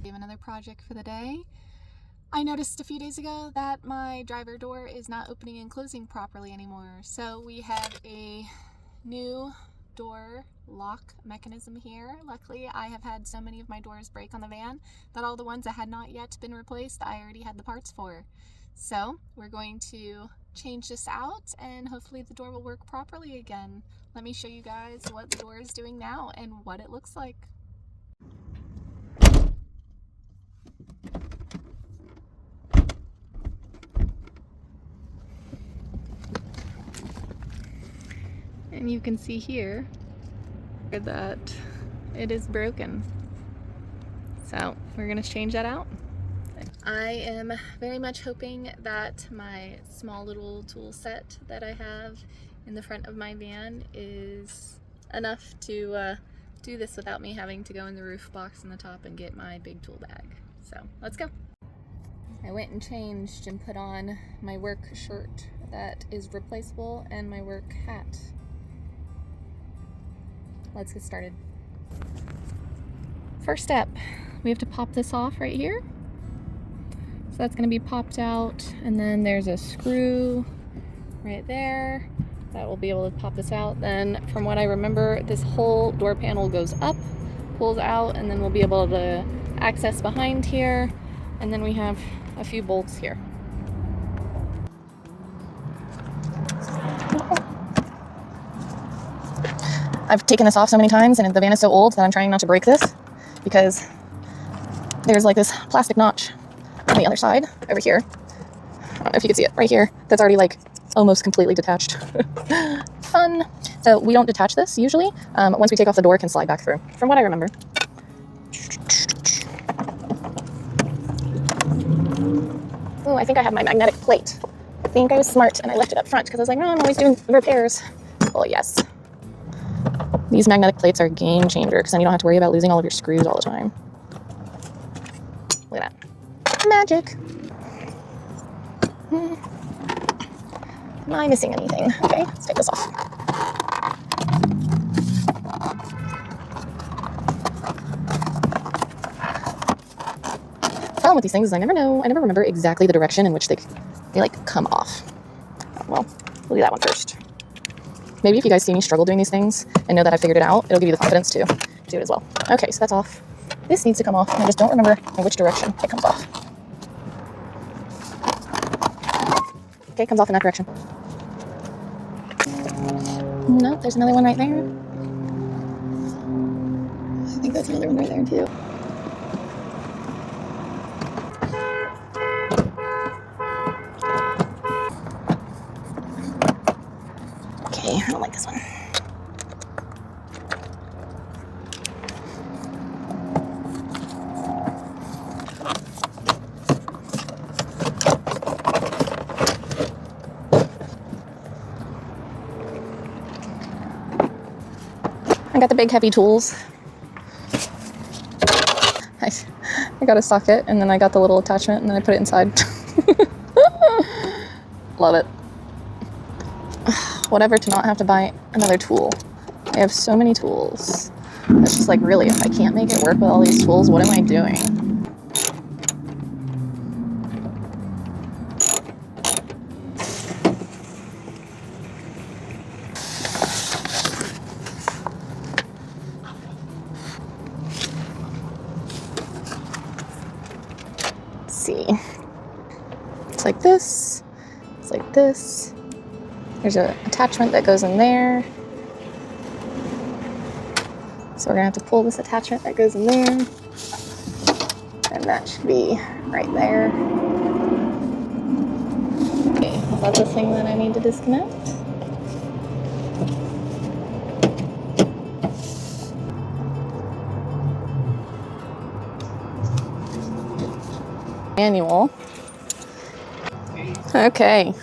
We have another project for the day. I noticed a few days ago that my driver door is not opening and closing properly anymore. So we have a new door lock mechanism here. Luckily, I have had so many of my doors break on the van that all the ones that had not yet been replaced, I already had the parts for. So we're going to change this out and hopefully the door will work properly again. Let me show you guys what the door is doing now and what it looks like. And you can see here that it is broken. So we're gonna change that out. I am very much hoping that my small little tool set that I have in the front of my van is enough to do this without me having to go in the roof box in the top and get my big tool bag. So let's go. I went and changed and put on my work shirt that is replaceable and my work hat. Let's get started. First step, we have to pop this off right here. So that's going to be popped out, and then there's a screw right there that will be able to pop this out. Then from what I remember, this whole door panel goes up, pulls out, and then we'll be able to access behind here. And then we have a few bolts here. I've taken this off so many times, and the van is so old that I'm trying not to break this because there's like this plastic notch on the other side over here. I don't know if you can see it right here. That's already like almost completely detached. Fun. So we don't detach this usually. Once we take off the door, it can slide back through, from what I remember. Oh, I think I have my magnetic plate. I think I was smart and I left it up front because I was like, no, I'm always doing repairs. Well, yes. These magnetic plates are a game changer because then you don't have to worry about losing all of your screws all the time. Look at that. Magic. Am I missing anything? Okay, let's take this off. The problem with these things is I never remember exactly the direction in which they like come off. Well, we'll do that one first. Maybe if you guys see me struggle doing these things and know that I figured it out, it'll give you the confidence to do it as well. Okay, so that's off. This needs to come off, and I just don't remember in which direction it comes off. Okay, it comes off in that direction. Nope, there's another one right there. I think that's another one right there too. Okay, I don't like this one. I got the big heavy tools. I got a socket and then I got the little attachment and then I put it inside. Love it. Whatever to not have to buy another tool. I have so many tools. It's just like, really, if I can't make it work with all these tools, what am I doing? Let's see. It's like this. It's like this. There's an attachment that goes in there. So we're gonna have to pull this attachment that goes in there. And that should be right there. Okay, is that the thing that I need to disconnect? Manual. Okay.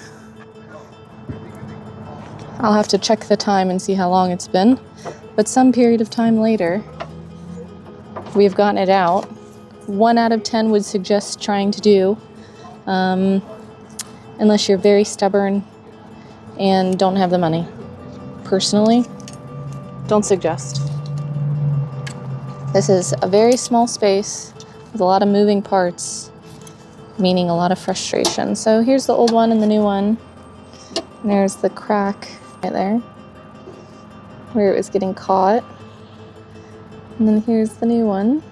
I'll have to check the time and see how long it's been, but some period of time later, we've gotten it out. 1 out of 10 would suggest trying to do, unless you're very stubborn and don't have the money. Personally, don't suggest. This is a very small space with a lot of moving parts, meaning a lot of frustration. So here's the old one and the new one. And there's the crack right there where it was getting caught. And then here's the new one.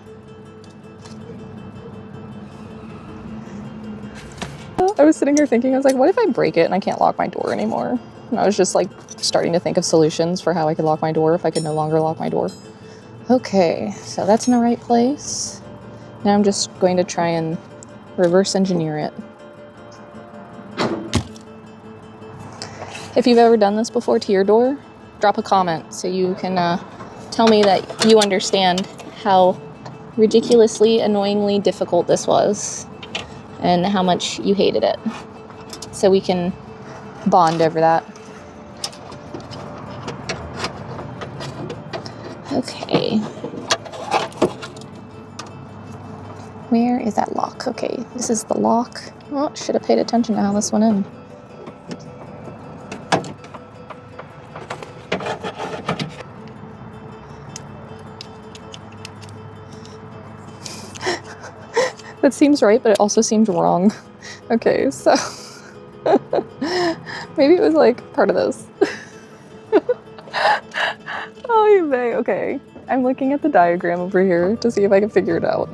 I was sitting here thinking, I was like, what if I break it and I can't lock my door anymore? And I was just like starting to think of solutions for how I could lock my door if I could no longer lock my door. Okay, so that's in the right place. Now I'm just going to try and reverse engineer it. If you've ever done this before to your door, drop a comment so you can tell me that you understand how ridiculously, annoyingly difficult this was and how much you hated it. So we can bond over that. Okay. Where is that lock? Okay, this is the lock. Oh, should have paid attention to how this went in. That seems right, but it also seems wrong. Okay, so maybe it was like part of this. Oh, you may. Okay, I'm looking at the diagram over here to see if I can figure it out.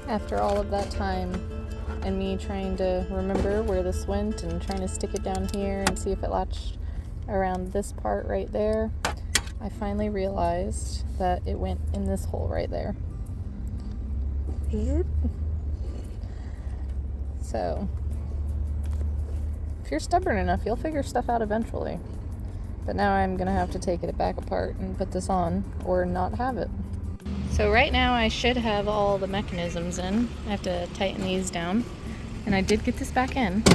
After all of that time and me trying to remember where this went and trying to stick it down here and see if it latched around this part right there, I finally realized that it went in this hole right there. So, if you're stubborn enough, you'll figure stuff out eventually. But now I'm gonna have to take it back apart and put this on or not have it. So right now I should have all the mechanisms in. I have to tighten these down. And I did get this back in.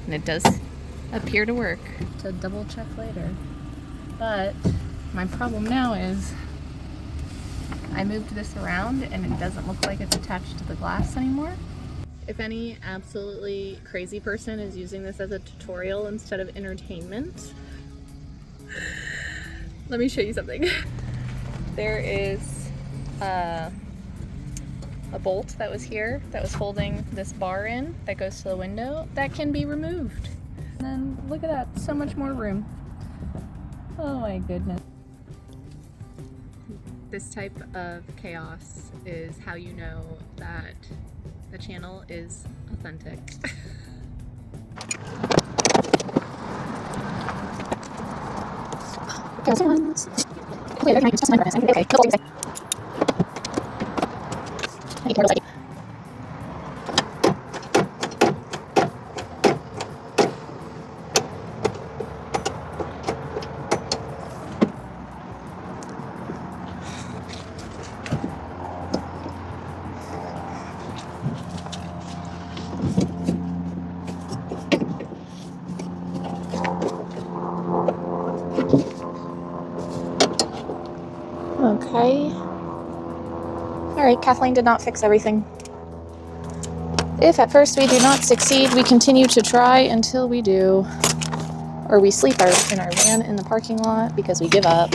And it does appear to work. To double check later. But my problem now is I moved this around and it doesn't look like it's attached to the glass anymore. If any absolutely crazy person is using this as a tutorial instead of entertainment, let me show you something. There is a bolt that was here that was holding this bar in that goes to the window that can be removed. And then look at that, so much more room. Oh my goodness. This type of chaos is how you know that the channel is authentic. Okay. Alright, Kathleen did not fix everything. If at first we do not succeed, we continue to try until we do. Or we sleep in our van in the parking lot because we give up.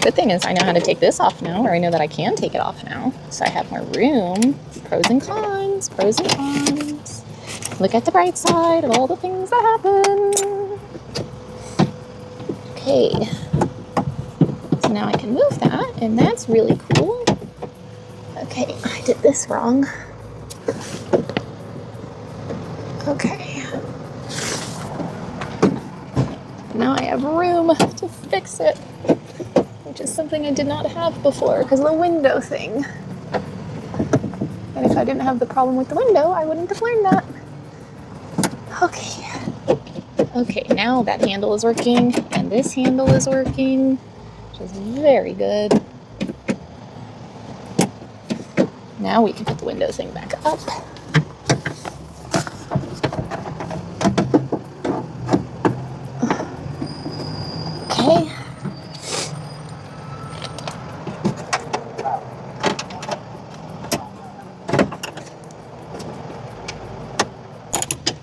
Good thing is I know how to take this off now, or I know that I can take it off now. So I have more room. Pros and cons, pros and cons. Look at the bright side of all the things that happen. Okay. So now I can move that, and that's really cool. Okay, I did this wrong. Okay. Now I have room to fix it, which is something I did not have before because of the window thing. And if I didn't have the problem with the window, I wouldn't have learned that. Okay. Okay, now that handle is working, and this handle is working, which is very good. Now we can put the window thing back up. Okay.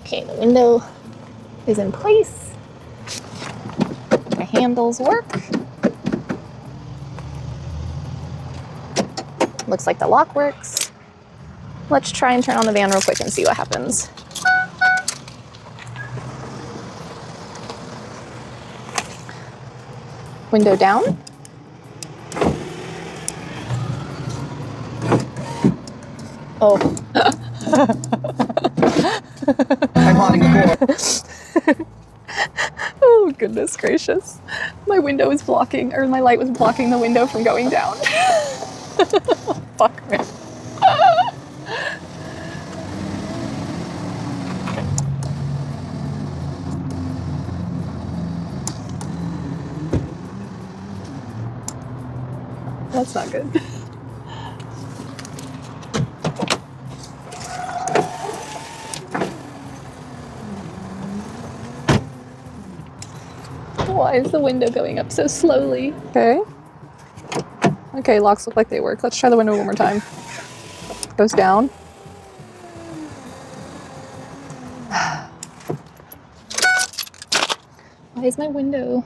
Okay, the window is in place. The handles work. Looks like the lock works. Let's try and turn on the van real quick and see what happens. Window down. Oh. I'm holding the door. Oh, goodness gracious. My window is blocking, or my light was blocking the window from going down. Fuck, man. That's not good. Why is the window going up so slowly? Okay. Okay, locks look like they work. Let's try the window one more time. Goes down. Why is my window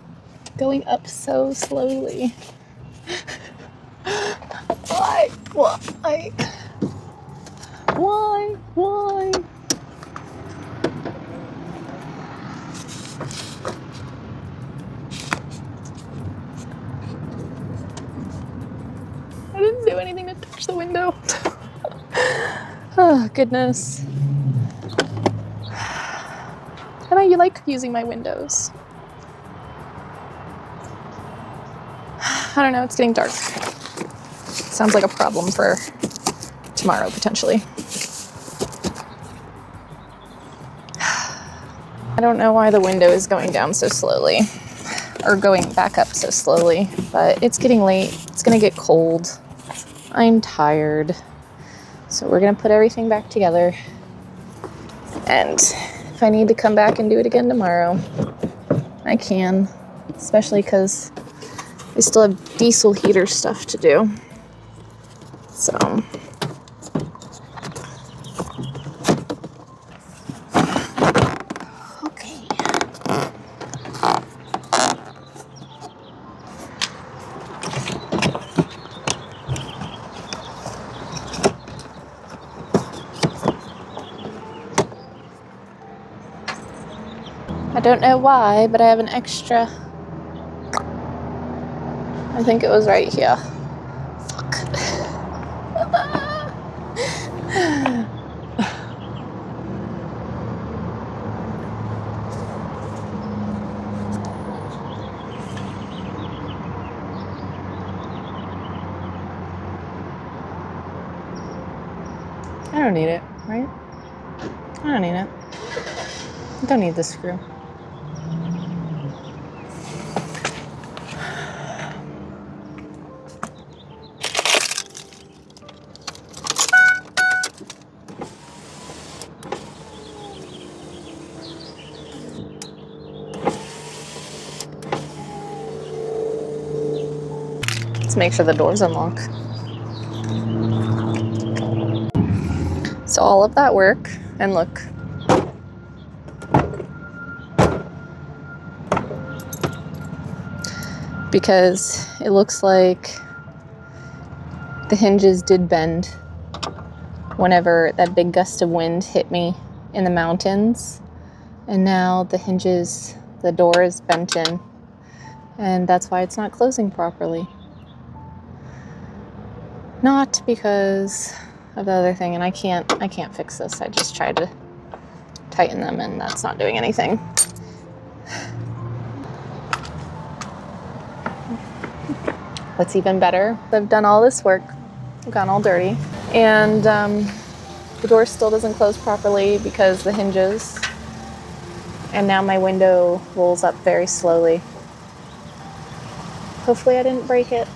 going up so slowly? Why? Why? Why? Why? I didn't do anything to touch the window. Oh, goodness. And I like using my windows. I don't know, it's getting dark. Sounds like a problem for tomorrow, potentially. I don't know why the window is going down so slowly, or going back up so slowly, but it's getting late. It's gonna get cold. I'm tired. So we're gonna put everything back together. And if I need to come back and do it again tomorrow, I can, especially because I still have diesel heater stuff to do. So, okay. I don't know why, but I have an extra. I think it was right here. Fuck. I don't need it, right? I don't need it. I don't need this screw. Let's make sure the doors unlock. So all of that work, and look. Because it looks like the hinges did bend whenever that big gust of wind hit me in the mountains. And now the hinges, the door is bent in, and that's why it's not closing properly. Not because of the other thing, and I can't fix this. I just tried to tighten them and that's not doing anything. What's even better, I've done all this work, I've gotten all dirty, and The door still doesn't close properly because the hinges. And now my window rolls up very slowly. Hopefully I didn't break it.